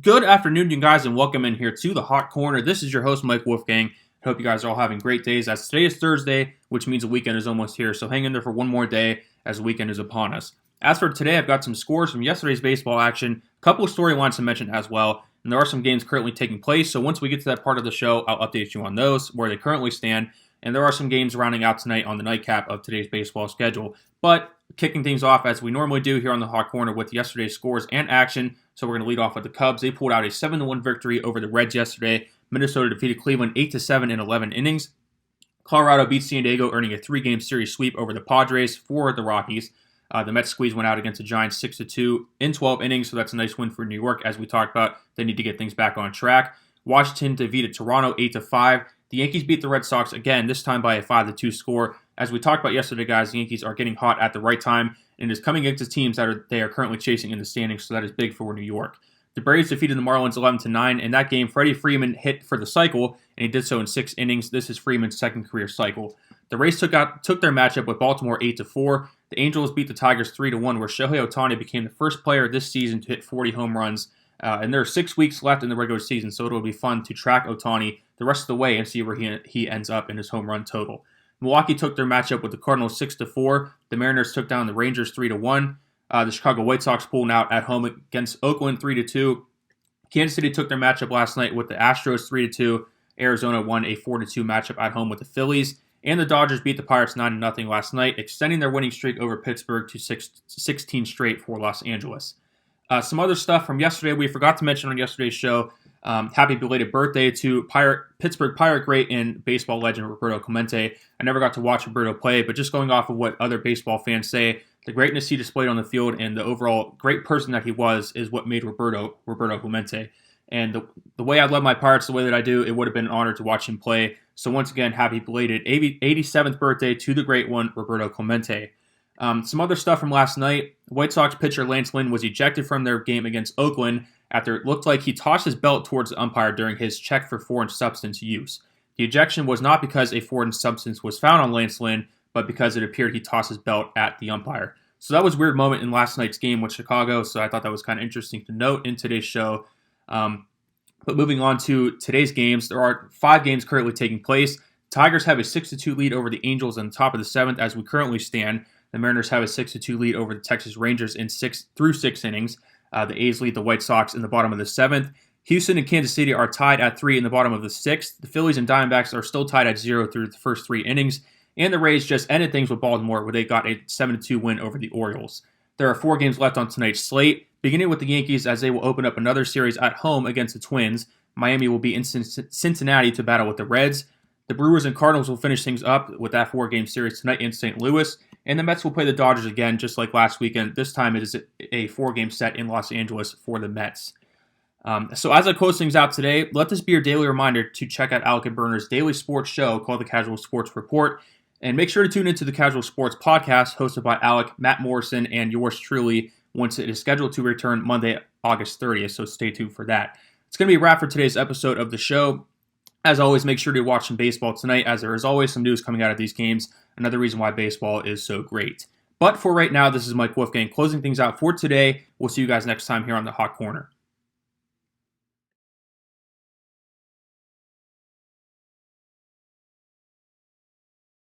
Good afternoon, you guys, and welcome in here to the Hot Corner. This is your host, Mike Wolfgang. I hope you guys are all having great days, as today is Thursday, which means the weekend is almost here. So hang in there for one more day as the weekend is upon us. As for today, I've got some scores from yesterday's baseball action, a couple of storylines to mention as well, and there are some games currently taking place. So once we get to that part of the show, I'll update you on those, where they currently stand. And there are some games rounding out tonight on the nightcap of today's baseball schedule. But kicking things off as we normally do here on the Hot Corner with yesterday's scores and action. So we're going to lead off with the Cubs. They pulled out a 7-1 victory over the Reds yesterday. Minnesota defeated Cleveland 8-7 in 11 innings. Colorado beat San Diego, earning a 3-game series sweep over the Padres for the Rockies. The Mets squeeze went out against the Giants 6-2 in 12 innings, so that's a nice win for New York. As we talked about, they need to get things back on track. Washington defeated Toronto 8-5. The Yankees beat the Red Sox again, this time by a 5-2 score. As we talked about yesterday, guys, the Yankees are getting hot at the right time and is coming into teams that they are currently chasing in the standings, so that is big for New York. The Braves defeated the Marlins 11-9. In that game, Freddie Freeman hit for the cycle, and he did so in 6 innings. This is Freeman's second career cycle. The Rays took their matchup with Baltimore 8-4. The Angels beat the Tigers 3-1, where Shohei Ohtani became the first player this season to hit 40 home runs. And there are 6 weeks left in the regular season, so it'll be fun to track Ohtani the rest of the way and see where he ends up in his home run total. Milwaukee took their matchup with the Cardinals 6-4. The Mariners took down the Rangers 3-1. The Chicago White Sox pulling out at home against Oakland 3-2. Kansas City took their matchup last night with the Astros 3-2. Arizona won a 4-2 matchup at home with the Phillies. And the Dodgers beat the Pirates 9-0 last night, extending their winning streak over Pittsburgh to 16 straight for Los Angeles. Some other stuff from yesterday we forgot to mention on yesterday's show. Happy belated birthday to Pittsburgh Pirate great and baseball legend Roberto Clemente. I never got to watch Roberto play, but just going off of what other baseball fans say, the greatness he displayed on the field and the overall great person that he was is what made Roberto Clemente. And the way I love my Pirates the way that I do, it would have been an honor to watch him play. So once again, happy belated 87th birthday to the great one, Roberto Clemente. Some other stuff from last night. White Sox pitcher Lance Lynn was ejected from their game against Oakland after it looked like he tossed his belt towards the umpire during his check for foreign substance use. The ejection was not because a foreign substance was found on Lance Lynn, but because it appeared he tossed his belt at the umpire. So that was a weird moment in last night's game with Chicago, so I thought that was kind of interesting to note in today's show. But moving on to today's games, there are 5 games currently taking place. Tigers have a 6-2 lead over the Angels in the top of the 7th as we currently stand. The Mariners have a 6-2 lead over the Texas Rangers in 6 innings. The A's lead the White Sox in the bottom of the 7th. Houston and Kansas City are tied at 3 in the bottom of the 6th. The Phillies and Diamondbacks are still tied at 0 through the first 3 innings. And the Rays just ended things with Baltimore, where they got a 7-2 win over the Orioles. There are 4 games left on tonight's slate, beginning with the Yankees as they will open up another series at home against the Twins. Miami will be in Cincinnati to battle with the Reds. The Brewers and Cardinals will finish things up with that 4-game series tonight in St. Louis. And the Mets will play the Dodgers again, just like last weekend. This time it is a 4-game set in Los Angeles for the Mets. So as I close things out today, let this be your daily reminder to check out Alec and Berner's daily sports show called The Casual Sports Report. And make sure to tune into the Casual Sports podcast hosted by Alec, Matt Morrison, and yours truly once it is scheduled to return Monday, August 30th. So stay tuned for that. It's going to be a wrap for today's episode of the show. As always, make sure to watch some baseball tonight, as there is always some news coming out of these games. Another reason why baseball is so great. But for right now, this is Mike Wolfgang closing things out for today. We'll see you guys next time here on the Hot Corner.